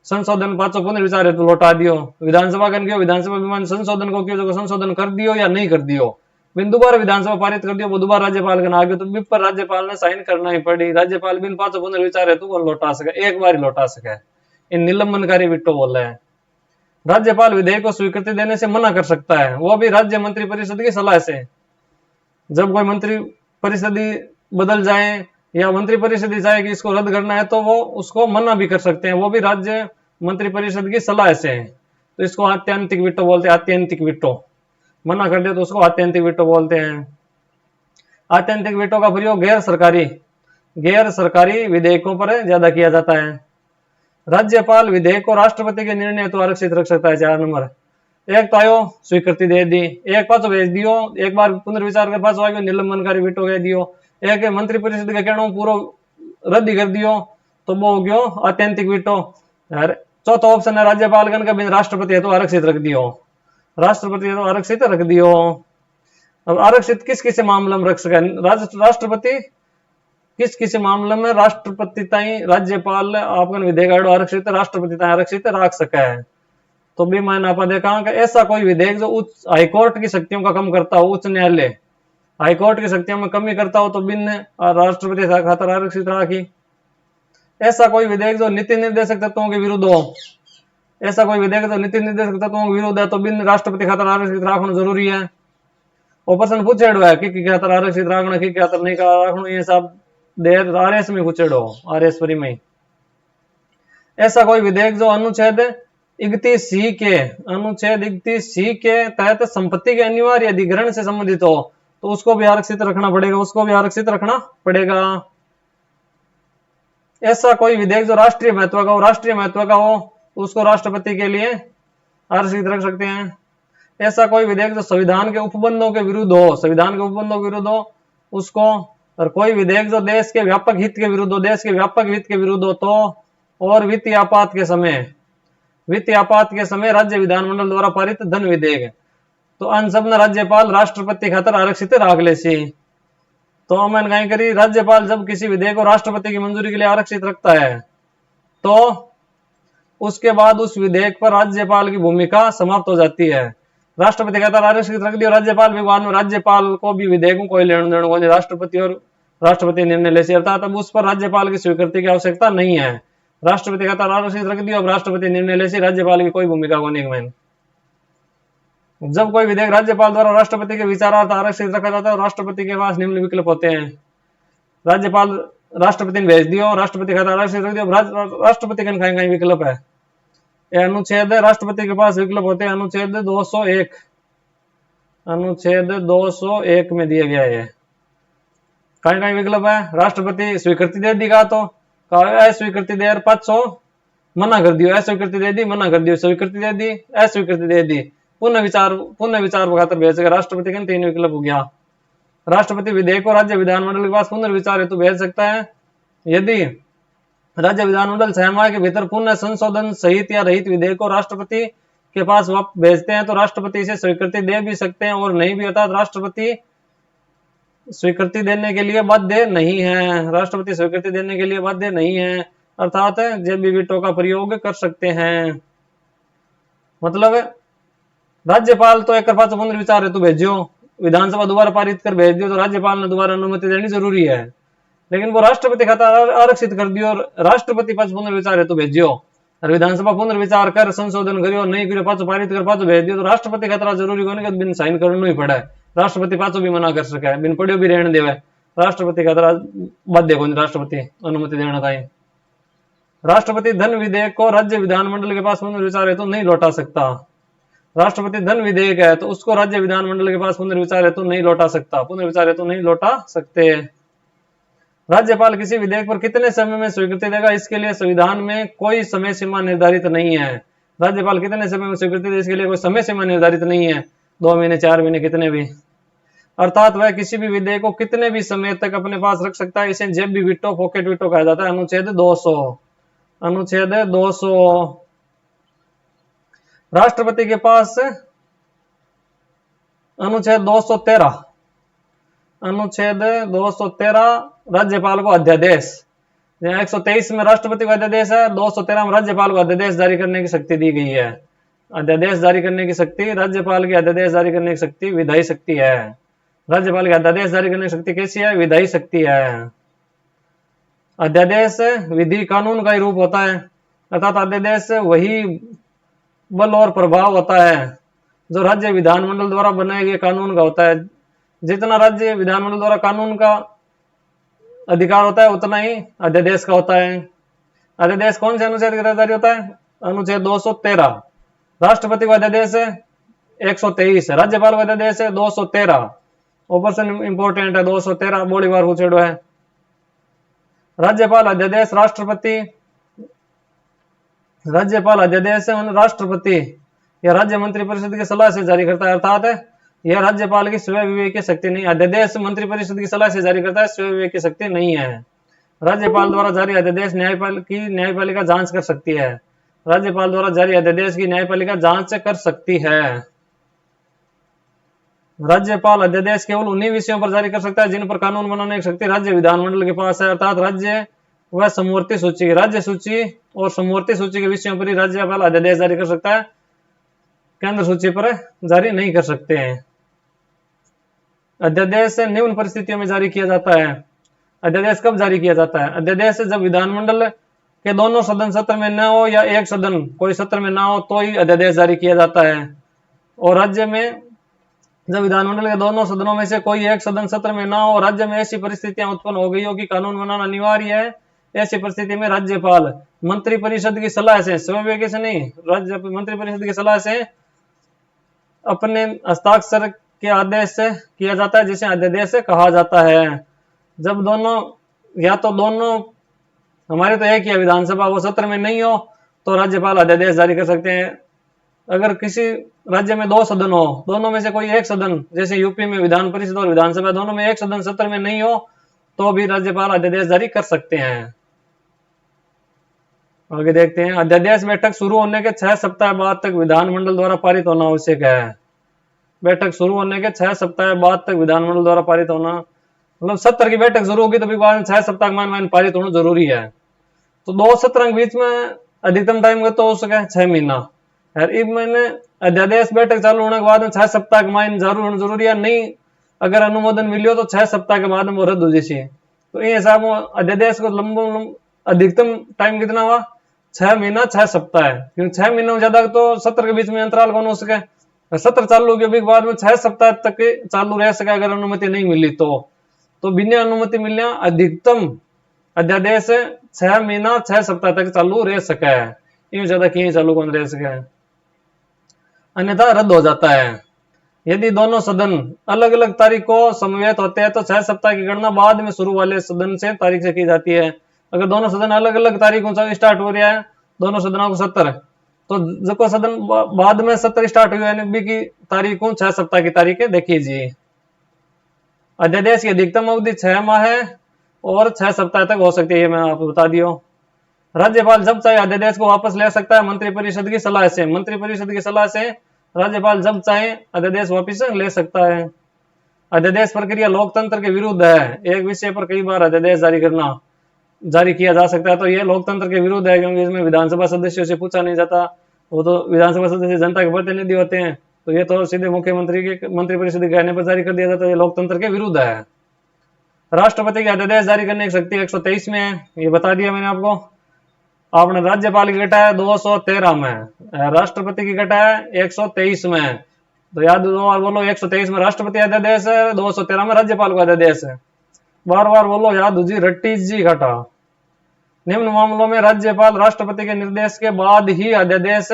संशोधन पाचो पुनर्विचार हेतु लौटा दियो, विधानसभा कन गयो, विधानसभा विमान संशोधन को क्यों जो संशोधन कर दियो या नहीं कर दियो, बिन दोबारा विधानसभा पारित कर दियो, वो दोबारा राज्यपाल का आ गयो तो बिल पर राज्यपाल ने साइन करना ही पड़ी। राज्यपाल बिन पाचो पुनर्विचार हेतु वो लौटा सके, एक बार ही लौटा सके। इन निलंबनकारी विटो बोला है। राज्यपाल विधेयक को स्वीकृति देने से मना कर सकता है, वो भी राज्य मंत्री परिषद की सलाह से। जब कोई मंत्री परिषद बदल जाए या मंत्री परिषद चाहे कि इसको रद्द करना है तो वो उसको मना भी कर सकते हैं, वो भी राज्य मंत्री परिषद की सलाह से है। तो इसको आत्यंतिक विटो बोलते हैं। आत्यंतिक विटो मना कर दे तो उसको आत्यंतिक विटो बोलते हैं। आत्यंतिक विटो का प्रयोग गैर सरकारी विधेयकों पर ज्यादा किया जाता है। राज्यपाल विधेयक को राष्ट्रपति के निर्णय तो आरक्षित रख सकता है। 4 नंबर, एक तो आयो स्वीकृति दे दी, एक पाचो भेज दियो, एक बार पुनर्विचार कर पाचो आ गयो निलंबनकारी विटो कह दियो, एक मंत्री परिषद का कहना पूरा रद्द कर दियो तो वो हो गयो आत्यंतिक विटो। चौथा ऑप्शन है राज्यपाल गण का बिन राष्ट्रपति है तो आरक्षित रख दियो, राष्ट्रपति है तो आरक्षित रख दियो। अब आरक्षित किस किस मामले में रख सके राष्ट्रपति, किस किस मामले में राष्ट्रपति ताई राज्यपाल आपन विधेयक आरक्षित राष्ट्रपति ताई आरक्षित रख सके है। तो भी मैंने आप देखा कि ऐसा कोई विधेयक जो उच्च हाईकोर्ट की शक्तियों का कम करता हो, उच्च न्यायालय हाईकोर्ट की शक्तियों में कमी करता हो तो बिन राष्ट्रपति खातर आरक्षित राखी। ऐसा कोई विधेयक जो नीति निर्देशक तत्वों के विरुद्ध हो, ऐसा कोई विधेयक जो नीति निर्देशक तत्वों के विरुद्ध है तो बिन राष्ट्रपति खातर आरक्षित रखना जरूरी है। वो प्रश्न पूछेड़ो है कि खातर आरक्षित रखना कि खातर नहीं रखना, ये सब देर आरएस में पूछेड़ो, आरएस परी में। ऐसा कोई विधेयक जो अनुच्छेद 31C के तहत संपत्ति के अनिवार्य अधिग्रहण से संबंधित हो तो उसको भी आरक्षित रखना पड़ेगा, उसको भी आरक्षित रखना पड़ेगा। ऐसा कोई विधेयक जो राष्ट्रीय महत्व का हो तो उसको राष्ट्रपति के लिए आरक्षित रख सकते हैं। ऐसा कोई विधेयक जो संविधान के उपबंधों के विरुद्ध हो उसको, और कोई विधेयक जो देश के व्यापक हित के विरुद्ध हो तो, और वित्तीय आपात के समय राज्य विधानमंडल द्वारा पारित धन विधेयक तो अन सब ने राज्यपाल राष्ट्रपति खातर आरक्षित राख ले सी। तो मैंने कहीं करी राज्यपाल जब किसी विधेयक को राष्ट्रपति की मंजूरी के लिए आरक्षित रखता है तो उसके बाद उस विधेयक पर राज्यपाल की भूमिका समाप्त हो जाती है। राष्ट्रपति खातर आरक्षित रख दिया राज्यपाल विभाग में, राज्यपाल को भी विधेयकों कोई लेन देन को राष्ट्रपति निर्णय ले सी, अर्थात अब उस पर राज्यपाल की स्वीकृति की आवश्यकता नहीं है। राष्ट्रपति खातर आरक्षित रख दिया, अब राष्ट्रपति निर्णय ले सी, राज्यपाल की कोई भूमिका को नहीं। जब कोई विधेयक राज्यपाल द्वारा राष्ट्रपति के विचारार्थ आरक्षित रखा जाता है, राष्ट्रपति के पास निम्न विकल्प होते हैं। राज्यपाल राष्ट्रपति ने भेज दियो, राष्ट्रपति खातर आरक्षित रख दियो, राष्ट्रपति के कहीं विकल्प है। यह अनुच्छेद राष्ट्रपति के पास विकल्प होते हैं। अनुच्छेद 201 में दिया गया है। कहीं विकल्प है। राष्ट्रपति स्वीकृति दे दी तो अस्वीकृति दे, पाचो मना कर दियो, अस्वीकृति दे दी, मना कर दियो, स्वीकृति दे दी, अस्वीकृति दे दी, पुनः विचार खातर भेज सके। राष्ट्रपति के 3 विकल्प हो गया। राष्ट्रपति विधेयक को राज्य विधानमंडल के पास पुनर्विचार हेतु भेज सकता है। यदि राज्य विधानमंडल 6 माह के भीतर पुनः संशोधन सहित या रहित विधेयक को राष्ट्रपति के पास भेजते हैं तो राष्ट्रपति इसे स्वीकृति दे भी सकते हैं और नहीं भी, अर्थात राष्ट्रपति स्वीकृति देने के लिए बाध्य नहीं है। राष्ट्रपति स्वीकृति देने के लिए बाध्य नहीं है, अर्थात जब भी विटो का प्रयोग कर सकते हैं। मतलब राज्यपाल तो एक पाचो पुनर्विचार हेतु भेजो, विधानसभा दोबारा पारित कर भेज दियो तो राज्यपाल ने दोबारा अनुमति देनी जरूरी है, लेकिन वो राष्ट्रपति खातर आरक्षित कर दियो, राष्ट्रपति पाचो पुनर्विचार हेतु भेजियो और विधानसभा पुनर्विचार कर संशोधन करियो, नहीं करियो, पाचो पारित कर पाचो भेज दियो तो राष्ट्रपति खातर जरूरी होने के बिन साइन करना ही पड़े। राष्ट्रपति पाचो भी मना कर सके, बिन पढ़ियो भी रहने देवे, राष्ट्रपति खातर बाध्य हो राष्ट्रपति अनुमति देना चाहिए। राष्ट्रपति धन विधेयक को राज्य विधानमंडल के पास पुनर्विचार हेतु नहीं लौटा सकता। राष्ट्रपति धन विधेयक है तो उसको राज्य विधानमंडल के पास पुनर्विचार हेतु नहीं लौटा सकता, पुनर्विचार हेतु नहीं लौटा सकते। राज्यपाल किसी विधेयक पर कितने समय में स्वीकृति देगा, इसके लिए संविधान में कोई समय सीमा निर्धारित नहीं है। राज्यपाल कितने समय में स्वीकृति दे, इसके लिए कोई समय सीमा निर्धारित नहीं है, 2 महीने 4 महीने कितने भी। अर्थात वह किसी भी विधेयक को कितने भी समय तक अपने पास रख सकता है, इसे जेब भी वीटो, पॉकेट वीटो कहा जाता है। अनुच्छेद 200, अनुच्छेद 200। राष्ट्रपति के पास अनुच्छेद 213, अनुच्छेद 213 राज्यपाल को अध्यादेश, 123 में राष्ट्रपति का अध्यादेश है, 213 में राज्यपाल को अध्यादेश जारी करने की शक्ति दी गई है। अध्यादेश जारी करने की शक्ति, राज्यपाल की अध्यादेश जारी करने की शक्ति विधायी शक्ति है। राज्यपाल की अध्यादेश जारी करने की शक्ति कैसी है, विधायी शक्ति है। अध्यादेश विधि कानून का ही रूप होता है, अर्थात अध्यादेश वही बल और प्रभाव होता है जो राज्य विधानमंडल द्वारा बनाए गए कानून का होता है। जितना राज्य विधानमंडल द्वारा कानून का अधिकार होता है उतना ही अध्यादेश का होता है। अध्यादेश कौन से अनुच्छेद के तहत जारी होता है, अनुच्छेद 213। राष्ट्रपति का अध्यादेश है 123, राज्यपाल का अध्यादेश है 213। ऑप्शन इंपोर्टेंट है, 213 बोली बार पूछेड़ो है। राज्यपाल अध्यादेश राष्ट्रपति, राज्यपाल अध्यादेश राष्ट्रपति या राज्य मंत्रिपरिषद की सलाह से जारी करता है, अर्थात यह राज्यपाल की स्वयं विवेक की शक्ति नहीं। अध्यादेश मंत्रिपरिषद की सलाह से जारी करता है, स्वयं विवेक की शक्ति नहीं है। राज्यपाल द्वारा जारी अध्यादेश न्यायपालिका जांच कर सकती है। राज्यपाल द्वारा जारी अध्यादेश की न्यायपालिका जांच कर सकती है। राज्यपाल अध्यादेश केवल उन्हीं विषयों पर जारी कर सकता है जिन पर कानून बनाने की शक्ति राज्य विधानमंडल के पास है, अर्थात राज्य व समवर्ती सूची, राज्य सूची और समवर्ती सूची के विषयों पर ही राज्यपाल अध्यादेश जारी कर सकता है, केंद्र सूची पर जारी नहीं कर सकते हैं। अध्यादेश निम्न परिस्थितियों में जारी किया जाता है। अध्यादेश कब जारी किया जाता है, अध्यादेश जब विधानमंडल के दोनों सदन सत्र में न हो या एक सदन कोई सत्र में ना हो तो ही अध्यादेश जारी किया जाता है। और राज्य में जब विधानमंडल के दोनों सदनों में से कोई एक सदन सत्र में ना हो, राज्य में ऐसी परिस्थितियां उत्पन्न हो गई हो कि कानून बनाना अनिवार्य है, ऐसी परिस्थिति में राज्यपाल मंत्रिपरिषद की सलाह से, स्वयं से नहीं, राज्य मंत्रिपरिषद की सलाह से अपने हस्ताक्षर के आदेश से किया जाता है, जिसे अध्यादेश कहा जाता है। जब दोनों या तो दोनों हमारे तो एक ही विधानसभा वो सत्र में नहीं हो तो राज्यपाल अध्यादेश जारी कर सकते हैं। अगर किसी राज्य में 2 सदन हो, दोनों में से कोई एक सदन, जैसे यूपी में विधान परिषद और विधानसभा दोनों में एक सदन सत्र में नहीं हो तो भी राज्यपाल अध्यादेश जारी कर सकते हैं। आगे देखते हैं, अध्यादेश बैठक शुरू होने के 6 सप्ताह बाद तक विधानमंडल द्वारा पारित होना आवश्यक है। बैठक शुरू होने के 6 सप्ताह बाद तक विधानमंडल द्वारा पारित होना, मतलब सत्र की बैठक शुरू होगी तो भी बाद में 6 सप्ताह के मान पारित होना जरूरी है। तो 2 सत्र के बीच में अधिकतम टाइम तो हो सके 6 महीना। इस महीने अध्यादेश बैठक चालू होने के बाद में 6 सप्ताह के मान जरूर होना जरूरी है, नहीं अगर अनुमोदन मिलियो तो 6 सप्ताह के बाद में वो रद्द हो जैसी। तो ये हिसाब अध्यादेश को अधिकतम टाइम कितना हुआ, 6 महीना 6 सप्ताह है, क्योंकि 6 महीने ज्यादा तो सत्र के बीच में अंतराल कौन हो सके, सत्र चालू के बाद में 6 सप्ताह तक चालू रह सके अगर अनुमति नहीं मिली तो बिना अनुमति मिलने अधिकतम अध्यादेश 6 महीना 6 सप्ताह तक चालू रह सके, यूं ज्यादा कहीं चालू कौन रह सके, अन्यथा रद्द हो जाता है। यदि दोनों सदन अलग अलग तारीख को समवेत होते हैं तो 6 सप्ताह की गणना बाद में शुरू वाले सदन से तारीख से की जाती है। अगर दोनों सदन अलग अलग तारीखों से स्टार्ट हो रहा है, दोनों सदनों को सत्र, तो जो सदन बाद में सत्र स्टार्ट हुआ है की तारीखों 6 सप्ताह की तारीखें देखी जी। अध्यादेश की अधिकतम अवधि 6 माह है और 6 सप्ताह तक हो सकती है, मैं आपको बता दियो। राज्यपाल जब चाहे अध्यादेश को वापस ले सकता है मंत्रिपरिषद की सलाह से, मंत्रिपरिषद की सलाह से राज्यपाल जब चाहे अध्यादेश वापस ले सकता है। अध्यादेश प्रक्रिया लोकतंत्र के विरुद्ध है, एक विषय पर कई बार अध्यादेश जारी किया जा सकता है तो यह लोकतंत्र के विरुद्ध है, क्योंकि इसमें विधानसभा सदस्यों से पूछा नहीं जाता, वो तो विधानसभा सदस्य जनता के प्रतिनिधि होते हैं, तो ये तो सीधे मुख्यमंत्री के मंत्रिपरिषद के कहने पर जारी कर दिया जाता है, ये लोकतंत्र के विरुद्ध है। राष्ट्रपति के अध्यादेश जारी करने की शक्ति 123 में है, ये बता दिया मैंने आपको। आपने राज्यपाल की घटा है 213 में, राष्ट्रपति की घटा है 123 में, तो याद बोलो 123 में राष्ट्रपति अध्यादेश है, 213 में राज्यपाल का अध्यादेश है, बार बार बोलो याद जी, रट्टी जी घटा। निम्न मामलों में राज्यपाल राष्ट्रपति के निर्देश के बाद ही अध्यादेश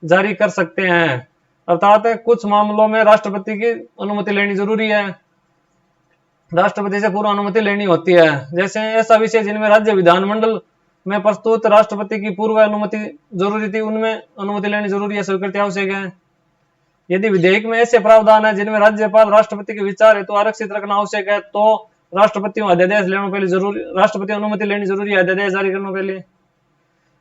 जारी कर सकते हैं। अर्थात कुछ मामलों में राष्ट्रपति की अनुमति लेनी जरूरी है, राष्ट्रपति से पूर्व अनुमति लेनी होती है। जैसे ऐसा विषय जिनमें राज्य विधानमंडल में प्रस्तुत राष्ट्रपति की पूर्व अनुमति जरूरी थी, उनमें अनुमति लेनी जरूरी है, स्वीकृति आवश्यक है। यदि विधेयक में ऐसे प्रावधान है जिनमें राज्यपाल राष्ट्रपति के विचार हेतु आरक्षित रखना आवश्यक है, तो राष्ट्रपतियों अध्यादेश लेने के लिए जरूरी, राष्ट्रपति अनुमति लेनी जरूरी है अध्यादेश जारी करने के लिए।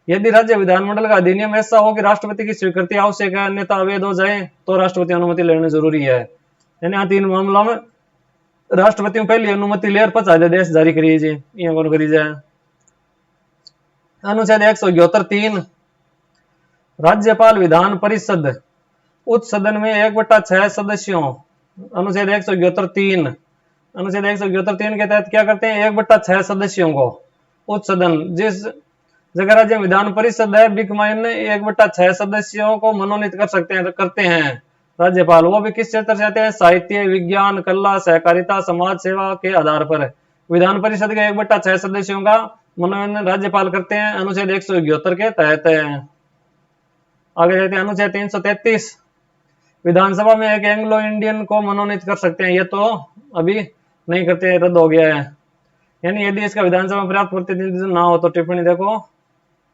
यदि राज्य विधानमंडल का अधिनियम ऐसा हो कि राष्ट्रपति की स्वीकृति आवश्यक है, अन्यथा अवैध हो जाए, तो राष्ट्रपति अनुमति लेनी जरूरी है। यानी यहाँ 3 मामलों में राष्ट्रपति पहली अनुमति ले पछ अध्यादेश जारी करिए करी जाए। अनुच्छेद 171(3) राज्यपाल विधान परिषद उच्च सदन में 1/6 सदस्यों, अनुच्छेद 171(3) अनुच्छेद 171(3) के तहत क्या करते हैं, 1/6 सदस्यों को उच्च सदन, जिस जगह राज्य विधान परिषद है, बिकमाइन 1/6 सदस्यों को मनोनीत करते हैं राज्यपाल। वो भी किस क्षेत्र से आते हैं, साहित्य, विज्ञान, कला, सहकारिता, समाज सेवा के आधार पर विधान परिषद के 1/6 सदस्यों का मनोनयन राज्यपाल करते हैं, अनुच्छेद 171 के तहत। आगे जाते हैं अनुच्छेद 333 विधानसभा में एक एंग्लो इंडियन को मनोनीत कर सकते हैं। ये तो अभी नहीं करते, रद्द हो गया है। यानी यदि इसका विधानसभा में पर्याप्त प्रतिनिधित्व ना हो तो टिप्पणी देखो,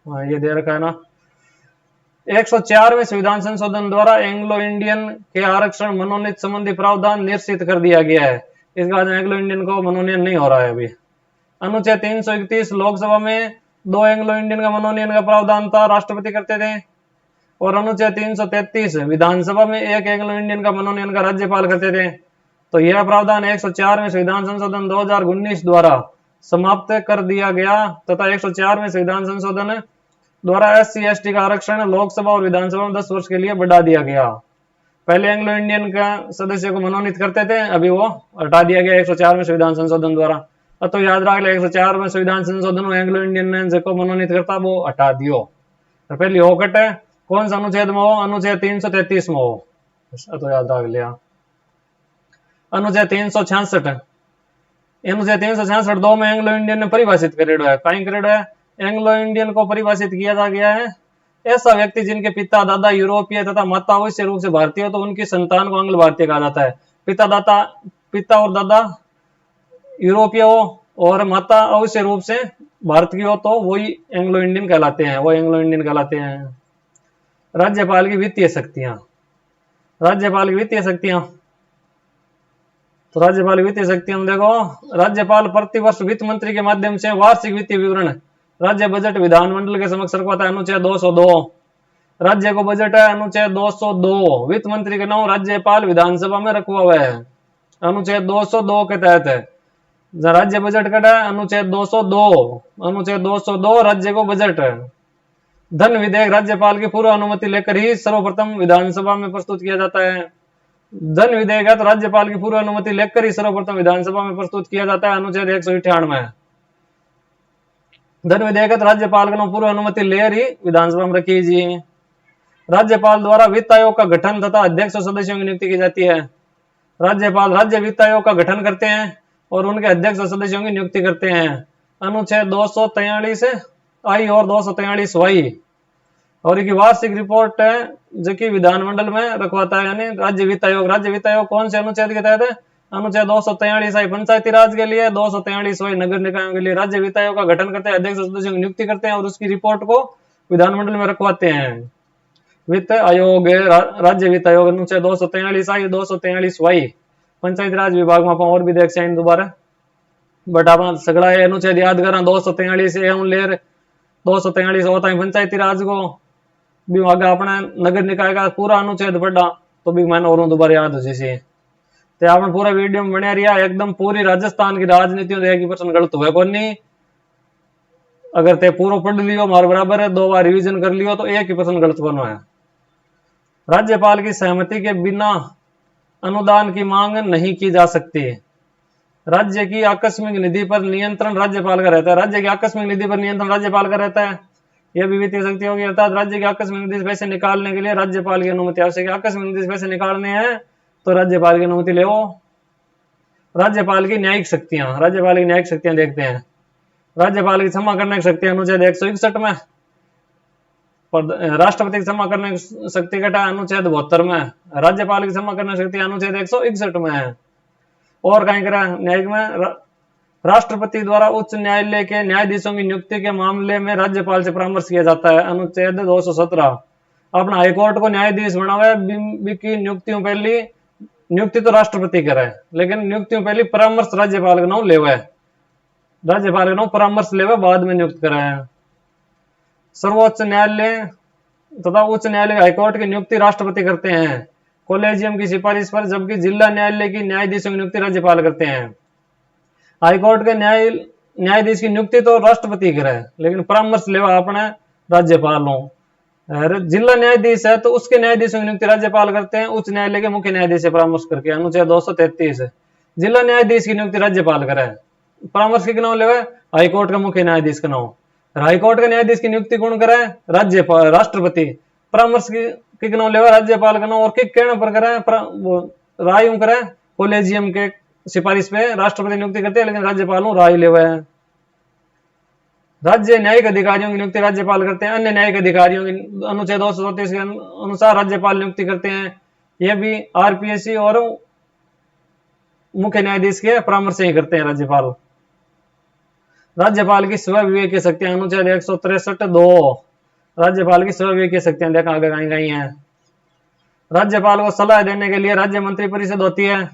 ये दे रखा है ना। 104वें संविधान संशोधन द्वारा एंग्लो इंडियन के आरक्षण मनोनीत संबंधी प्रावधान निश्चित कर दिया गया है। इसके बाद एंग्लो इंडियन को मनोनयन नहीं हो रहा है अभी। अनुच्छेद 331 लोकसभा में 2 एंग्लो इंडियन का मनोनयन का प्रावधान था, राष्ट्रपति करते थे। और अनुच्छेद 333 विधानसभा में 1 एंग्लो इंडियन का मनोनयन का राज्यपाल करते थे। तो यह प्रावधान 104वें संविधान संशोधन 2019 द्वारा समाप्त कर दिया गया तथा 104वें संविधान संशोधन द्वारा SC/ST का आरक्षण लोकसभा और विधानसभा में 10 वर्ष के लिए बढ़ा दिया गया। पहले एंग्लो इंडियन का सदस्य को मनोनीत करते थे, अभी वो हटा दिया गया 104वें संविधान संशोधन द्वारा। तो याद रख ले, 104वें संविधान संशोधन में एंग्लो इंडियन ने जिसको मनोनीत करता वो हटा दियो। तो पहली हो कटे कौन सा अनुच्छेद में हो, अनुच्छेद 333 में हो, तो याद रख लिया। अनुच्छेद 366 अनुच्छेद 366 2 में एंग्लो इंडियन ने परिभाषित करेडो है। कहीं करेडो है, एंग्लो इंडियन को परिभाषित किया गया है ऐसा व्यक्ति जिनके पिता दादा यूरोपीय तथा माता अवश्य रूप से भारतीय हो, तो उनकी संतान को एंग्लो भारतीय कहा जाता है। पिता और दादा यूरोपीय हो और माता अवश्य रूप से भारतीय हो, तो वही एंग्लो इंडियन कहलाते हैं, वो एंग्लो इंडियन कहलाते हैं। राज्यपाल की वित्तीय शक्तियां, राज्यपाल की वित्तीय शक्तियां, तो राज्यपाल की वित्तीय शक्तियां देखो, राज्यपाल प्रतिवर्ष वित्त मंत्री के माध्यम से वार्षिक वित्तीय विवरण राज्य बजट विधानमंडल के समक्ष रखवाता है, अनुच्छेद 202। राज्य को बजट है, अनुच्छेद 202। वित्त मंत्री का नाम राज्यपाल विधानसभा में रखवा हुआ है, अनुच्छेद 202 के तहत है। राज्य बजट कटा है, अनुच्छेद 202, अनुच्छेद 202 राज्य को बजट है। धन विधेयक राज्यपाल की पूर्व अनुमति लेकर ही सर्वप्रथम विधानसभा में प्रस्तुत किया जाता है। धन विधेयक तो राज्यपाल की पूर्व अनुमति लेकर ही सर्वप्रथम विधानसभा में प्रस्तुत किया जाता है, अनुच्छेद 198। धन विधेयक राज्यपाल का पूर्व अनुमति लेकर ही विधानसभा में रखी जी। राज्यपाल द्वारा वित्त आयोग का गठन तथा अध्यक्ष और सदस्यों की नियुक्ति की जाती है। राज्यपाल राज्य वित्त आयोग का गठन करते हैं और उनके अध्यक्ष और सदस्यों की नियुक्ति करते हैं, अनुच्छेद 243 आई और 243 वाई। और इनकी वार्षिक रिपोर्ट है जो कि विधानमंडल में रखवाता है, यानी राज्य वित्त आयोग। राज्य वित्त आयोग कौन से अनुच्छेद के तहत है, अनुच्छेद 243 आई पंचायती राज के लिए, 243 वाई नगर निकायों के लिए। राज्य वित्त आयोग का गठन करते हैं, अध्यक्ष और सदस्यों की नियुक्ति करते हैं और उसकी रिपोर्ट को विधानमंडल में रखवाते हैं। वित्त आयोग, राज्य वित्त आयोग, अनुच्छेद 243 आई 243 वाई पंचायती राज विभाग में और भी देख चाहिए दोबारा, बट आप सगड़ा है अनुच्छेद याद करा। 243 लेर 243 होता है पंचायती राज को भी, आगे अपने नगर निकाय का पूरा अनुच्छेद पढ़ा तो भी मैंने और दोबारा याद हो जैसे। तो आपने पूरा वीडियो में बना रिया एकदम पूरी राजस्थान की राजनीति एक परसेंट गलत हुआ कौन नहीं। अगर ते पूरा पढ़ लियो मार बराबर है, 2 बार रिवीजन कर लियो तो 1% गलत बनो है। राज्यपाल की सहमति के बिना अनुदान की मांग नहीं की जा सकती। राज्य की आकस्मिक निधि पर नियंत्रण राज्यपाल का रहता है। राज्य की आकस्मिक निधि पर नियंत्रण राज्यपाल का रहता है। यह भी वित्तीय शक्ति होगी, अर्थात राज्य की आकस्मिक निधि से पैसे निकालने के लिए राज्यपाल की अनुमति आवश्यक है। आकस्मिक निधि से पैसे निकालने हैं तो राज्यपाल की अनुमति ले। राज्यपाल की न्यायिक शक्तियां, राज्यपाल की न्यायिक शक्तियां देखते हैं। राज्यपाल की क्षमा करने की शक्ति अनुच्छेद 161 में, राष्ट्रपति की क्षमा करने की शक्ति घटा अनुच्छेद 72 में, राज्यपाल की क्षमा करने की शक्ति अनुच्छेद 161 में है। और कहीं करा न्यायिक में राष्ट्रपति द्वारा उच्च न्यायालय के न्यायाधीशों की नियुक्ति के मामले में राज्यपाल से परामर्श किया जाता है, अनुच्छेद 217। अपना हाईकोर्ट को न्यायाधीश बनावे की नियुक्तियों पहली नियुक्ति तो राष्ट्रपति करे, लेकिन नियुक्तियों पहली परामर्श राज्यपाल का नाम लेवे, राज्यपाल का नाम परामर्श लेवे बाद में नियुक्त करे। सर्वोच्च न्यायालय तथा उच्च न्यायालय हाईकोर्ट की नियुक्ति राष्ट्रपति करते हैं कॉलेजियम की सिफारिश पर, जबकि जिला न्यायालय की न्यायाधीशों की नियुक्ति राज्यपाल करते हैं। हाईकोर्ट के न्यायाधीश की नियुक्ति तो राष्ट्रपति करे, लेकिन परामर्श लेवा अपने राज्यपालों। जिला न्यायाधीश है तो उसके न्यायाधीशों की नियुक्ति राज्यपाल करते हैं उच्च न्यायालय के मुख्य न्यायाधीश से परामर्श करके, अनुच्छेद 233। जिला न्यायाधीश की नियुक्ति राज्यपाल करे, परामर्श के नाम लेवे हाईकोर्ट का मुख्य न्यायाधीश का नाम। हाईकोर्ट के न्यायाधीश की नियुक्ति कौन करे? राज्यपाल, राष्ट्रपति। परामर्श के नाम लेवे राज्यपाल का नाम, और किक कहने पर करे राय करे कॉलेजियम के सिफारिश पे राष्ट्रपति नियुक्ति करते हैं, लेकिन राज्यपाल राय लेवे है। राज्य न्यायिक अधिकारियों की नियुक्ति राज्यपाल करते हैं, अन्य न्यायिक अधिकारियों की अनुच्छेद 234 के अनुसार राज्यपाल नियुक्ति करते हैं। यह भी आरपीएससी और मुख्य न्यायाधीश के परामर्श से ही करते हैं राज्यपाल। राज्यपाल की स्व विवेकीय शक्तियां, अनुच्छेद 163(2). राज्यपाल की स्व विवेकीय शक्तियां देखा आगे कहीं कहीं है। राज्यपाल को सलाह देने के लिए राज्य मंत्री परिषद होती है,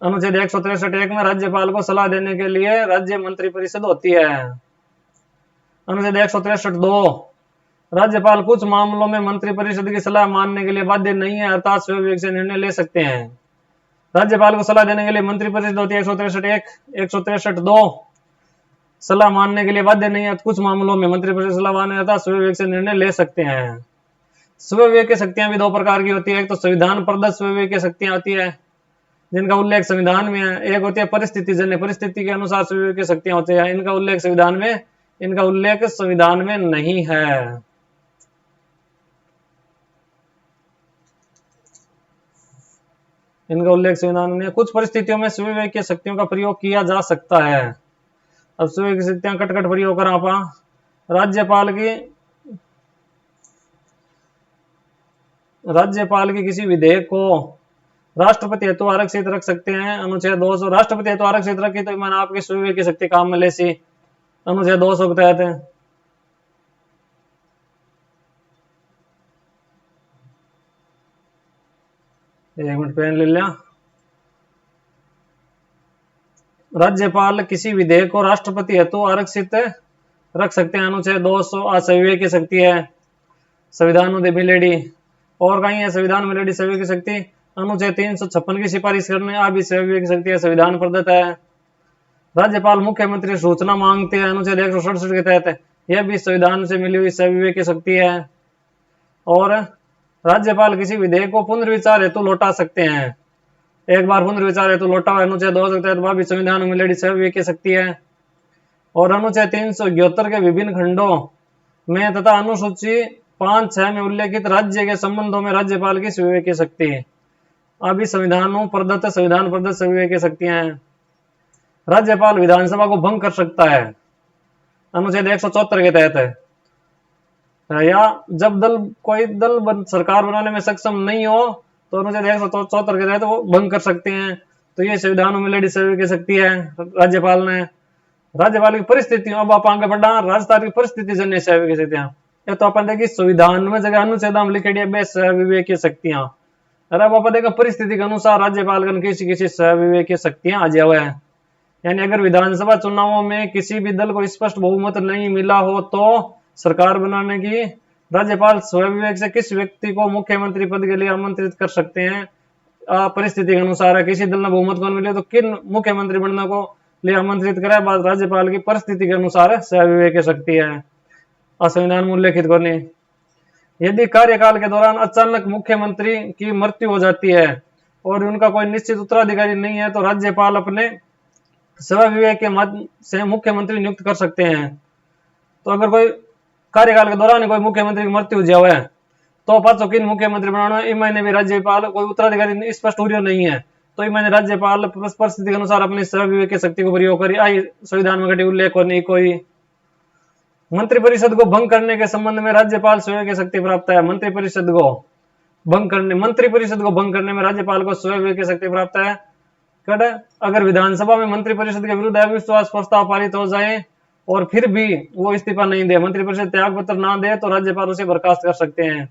अनुच्छेद 163(1) में राज्यपाल को सलाह देने के लिए राज्य मंत्री परिषद होती है। अनुच्छेद 163(2) राज्यपाल कुछ मामलों में मंत्री परिषद की सलाह मानने के लिए बाध्य नहीं है, अर्थात स्व विवेक से निर्णय ले सकते हैं। राज्यपाल को सलाह देने के लिए मंत्री परिषद होती है, 163(1), 163(2) सलाह मानने के लिए बाध्य नहीं है, कुछ मामलों में मंत्री परिषद सलाह मानने अर्थात स्व विवेक से निर्णय ले सकते हैं। स्व विवेक की शक्तियां भी दो प्रकार की होती है, एक तो संविधान प्रदत्त स्व विवेक की शक्तियां होती है जिनका उल्लेख संविधान में है, एक होती है परिस्थिति जन्य, परिस्थिति के अनुसार स्व विवेक की शक्तियां होती है, इनका उल्लेख संविधान में नहीं है। इनका उल्लेख संविधान में, कुछ परिस्थितियों में स्व विवेक की शक्तियों का प्रयोग किया जा सकता है। अब स्व विवेक की शक्तियां कट प्रयोग करा पा राज्यपाल की किसी विधेयक को राष्ट्रपति हेतु आरक्षित रख सकते हैं, अनुच्छेद 200। राष्ट्रपति हेतु आरक्षित रखी तो मैंने आपकी स्व विवेक की शक्ति काम में ले सी, अनुच्छेद 200 के तहत है। एक मिनट पेन ले लिया। राज्यपाल किसी विधेयक को राष्ट्रपति हेतु आरक्षित रख सकते हैं, अनुच्छेद 200 स्व विवेक की शक्ति है, संविधान में मिलेडी। और कहीं है संविधान में मिलेडी स्व विवेक की शक्ति, अनुच्छेद 356 की सिफारिश करने अभी स्व विवेक की शक्ति है, संविधान प्रदत्त है। राज्यपाल मुख्यमंत्री सूचना मांगते हैं, अनुच्छेद 167 के तहत, यह भी संविधान से मिली हुई स्व विवेक की शक्ति है। और राज्यपाल किसी विधेयक को पुनर्विचार हेतु लौटा सकते हैं, एक बार पुनर्विचार हेतु लौटा हुआ, अनुच्छेद 200 के तहत वह भी संविधान में मिलेडी स्व विवेक की शक्ति है। और अनुच्छेद 371 के विभिन्न खंडों में तथा अनुसूची 5(6) में उल्लेखित राज्य के संबंधों में राज्यपाल की स्व विवेक की शक्ति अभी संविधान प्रदत्त स्व विवेक की शक्तियां हैं। राज्यपाल विधानसभा को भंग कर सकता है, अनुच्छेद 174 के तहत है, या जब कोई दल सरकार बनाने में सक्षम नहीं हो तो अनुच्छेद 174 के तहत वो भंग कर सकते हैं। तो ये संविधान में मिलेडी स्व विवेक की शक्ति है राज्यपाल ने। राज्यपाल की परिस्थितियों, अब आप आगे बढ़ा, राजस्थान की परिस्थिति जन्य स्व विवेक की शक्तियां, ये तो अपन देखिए संविधान में जगह अनुच्छेद में लिखेडी है स्व विवेक की शक्तियां, अरे अब आप देखा परिस्थिति के अनुसार राज्यपाल का किसी स्व विवेक की शक्तियां आ जाए है। यानी अगर विधानसभा चुनावों में किसी भी दल को स्पष्ट बहुमत नहीं मिला हो तो सरकार बनाने की राज्यपाल स्व विवेक से किस व्यक्ति को मुख्यमंत्री पद के लिए आमंत्रित कर सकते हैं, परिस्थिति के अनुसार है। किसी दल ने बहुमत को मिले तो किन मुख्यमंत्री बनने को लिए आमंत्रित करा, राज्यपाल की परिस्थिति के अनुसार स्व विवेक की शक्ति है, संविधान में उल्लेखित करनी। यदि कार्यकाल के दौरान अचानक मुख्यमंत्री की मृत्यु हो जाती है और उनका कोई निश्चित उत्तराधिकारी नहीं है तो राज्यपाल अपने स्व विवेक के माध्यम से मुख्यमंत्री नियुक्त कर सकते हैं। तो अगर कोई कार्यकाल के दौरान कोई मुख्यमंत्री की मृत्यु हो जाए तो पाचो किन मुख्यमंत्री बनाना, इन महीने भी राज्यपाल कोई उत्तराधिकारी स्पष्ट हो नहीं है तो इन महीने राज्यपाल परिस्थिति के अनुसार अपनी स्व विवेक की शक्ति को प्रयोग करी, आई संविधान में घटी उल्लेख करनी कोई। मंत्रिपरिषद को भंग करने के संबंध में राज्यपाल स्वयं की शक्ति प्राप्त है। मंत्रिपरिषद को भंग करने में राज्यपाल को स्वयं की शक्ति प्राप्त है। अगर विधानसभा में मंत्रिपरिषद के विरुद्ध अविश्वास प्रस्ताव पारित हो जाए और फिर भी वो इस्तीफा नहीं दे, मंत्रिपरिषद त्याग पत्र ना दे, तो राज्यपाल उसे बर्खास्त कर सकते हैं।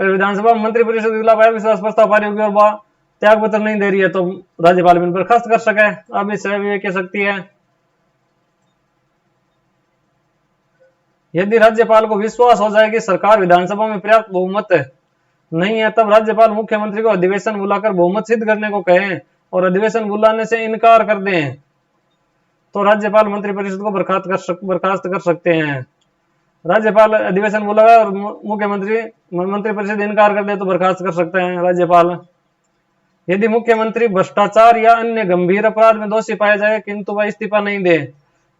अगर विधानसभा में मंत्रिपरिषद के खिलाफ अविश्वास प्रस्ताव पारित होगी और वह त्याग पत्र नहीं दे रही है, तो राज्यपाल भी बर्खास्त कर सके। अब इस स्वयं की शक्ति है। यदि राज्यपाल को विश्वास हो जाए कि सरकार विधानसभा में पर्याप्त बहुमत नहीं है, तब राज्यपाल मुख्यमंत्री को अधिवेशन बुलाकर बहुमत सिद्ध करने को कहें और अधिवेशन बुलाने से इनकार कर दें, तो राज्यपाल मंत्रिपरिषद को बर्खास्त कर सकते हैं। राज्यपाल अधिवेशन बुलाया और मंत्रिपरिषद इनकार कर दे तो बर्खास्त कर सकते हैं राज्यपाल। यदि मुख्यमंत्री भ्रष्टाचार या अन्य गंभीर अपराध में दोषी पाया जाए किंतु वह इस्तीफा नहीं दे,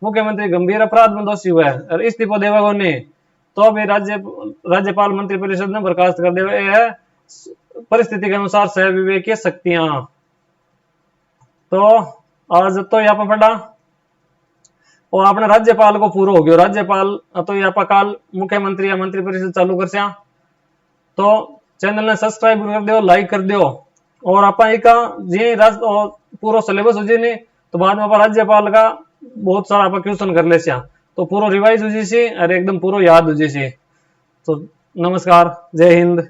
मुख्यमंत्री गंभीर अपराध में दोषी हुआ है और इस्तीफा देगा नहीं, तो भी राज्यपाल मंत्रिपरिषद ने बर्खास्त कर देगा। यह परिस्थिति के अनुसार सहविवेकीय शक्तियां। तो आज तो यहाँ पर पढ़ा और अपने राज्यपाल को पूरा हो गया। राज्यपाल तो यहाँ पर काल मुख्यमंत्री या मंत्रिपरिषद चालू कर सिया, तो चैनल ने सब्सक्राइब कर दियो, लाइक कर दियो और आप जी पूरा सिलेबस हो जी नहीं तो बाद में राज्यपाल का बहुत सारा आप क्वेश्चन कर ले सिया, तो पूरा रिवाइज हो जी सी और एकदम पूरा याद हो जी सी। तो नमस्कार, जय हिंद।